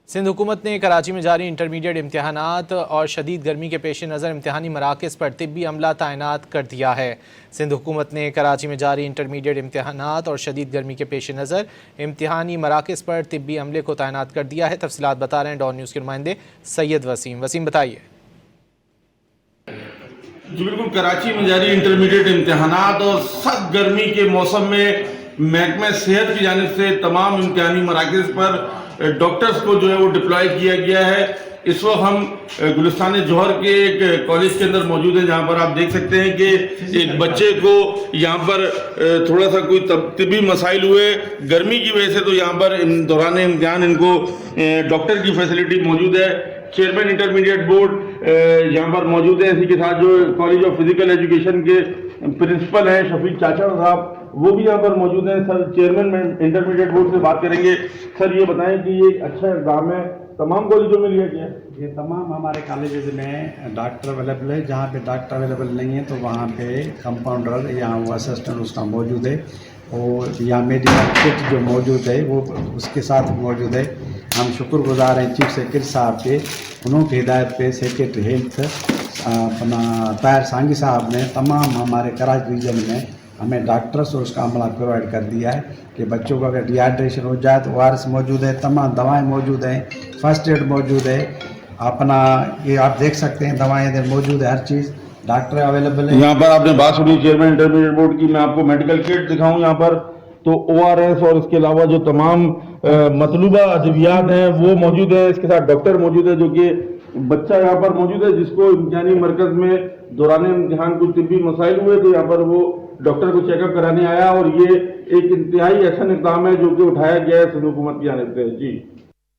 सिंध हुकूमत ने कराची में जारी इंटरमीडिएट इम्तहानात और शदीद गर्मी के पेश नज़र इम्तहानी मराकज़ पर तिब्बी अमला तैनात कर दिया है। सिंध हुकूमत ने कराची में जारी इंटरमीडिएट इम्तहानात और शदीद गर्मी के पेश नज़र इम्तहानी मराकज़ पर तिब्बी अमले को तैनात कर दिया है। तफसीलात बता रहे हैं डॉन न्यूज़ के नुमाइंदे सैयद वसीम। वसीम बताइए। जी बिल्कुल, कराची में जारी इंटरमीडिएट इम्तहानात और सख्त गर्मी के मौसम में महकमा सेहत की जानिब से तमाम इम्तहानी मराकज़ पर डॉक्टर्स को जो है वो डिप्लॉय किया गया है। इस वक्त हम गुलिस्तान जौहर के एक कॉलेज के अंदर मौजूद हैं, जहाँ पर आप देख सकते हैं कि एक बच्चे को यहाँ पर थोड़ा सा कोई तिब्बी मसाइल हुए गर्मी की वजह से, तो यहाँ पर दौरान इम्तिहान इनको डॉक्टर की फैसिलिटी मौजूद है। चेयरमैन इंटरमीडिएट बोर्ड यहाँ पर मौजूद है। इसी के साथ जो कॉलेज ऑफ फिजिकल एजुकेशन के प्रिंसिपल हैं शफीक चाचा साहब, वो भी यहाँ पर मौजूद हैं। सर, चेयरमैन इंटरमीडिएट बोर्ड से बात करेंगे। सर, ये बताएं कि ये एक अच्छा एग्जाम है, तमाम कॉलेजों में लिया गया है? ये तमाम हमारे कॉलेजेस में डॉक्टर अवेलेबल है। जहाँ पे डॉक्टर अवेलेबल नहीं है तो वहाँ पे कंपाउंडर या वो असिस्टेंट उसका मौजूद है, और यहाँ मेडिकल किट जो मौजूद है वो उसके साथ मौजूद है। हम शुक्रगुजार हैं चीफ सेक्रेटरी साहब के, उन्होंने हिदायत पे सेक्रेटरी हेल्थ अपना ताहिर सांगी साहब ने तमाम हमारे कराची रीजन में हमें डॉक्टर्स और उसका अमला प्रोवाइड कर दिया है कि बच्चों को अगर डिहाइड्रेशन हो जाए तो ORS मौजूद है, तमाम दवाएं मौजूद हैं, फर्स्ट एड मौजूद है। अपना ये आप देख सकते हैं दवाएं इधर मौजूद है, हर चीज़ डॉक्टर अवेलेबल है। यहाँ पर आपने बात सुनी चेयरमैन इंटरमीडिएट बोर्ड की। मैं आपको मेडिकल किट दिखाऊं यहाँ पर, तो ORS और इसके अलावा जो तमाम मतलूबा अद्वियात हैं वो मौजूद है। इसके साथ डॉक्टर मौजूद है, जो कि बच्चा यहाँ पर मौजूद है जिसको इम्तिहानी मरकज में दौरान इम्तिहान कुछ तिब्बी मसाइल हुए, तो यहाँ पर वो डॉक्टर को चेकअप कराने आया। और ये एक इंतहाई अहसन इक़दाम है जो कि उठाया गया है सिंध हुकूमत की जानिब से। जी।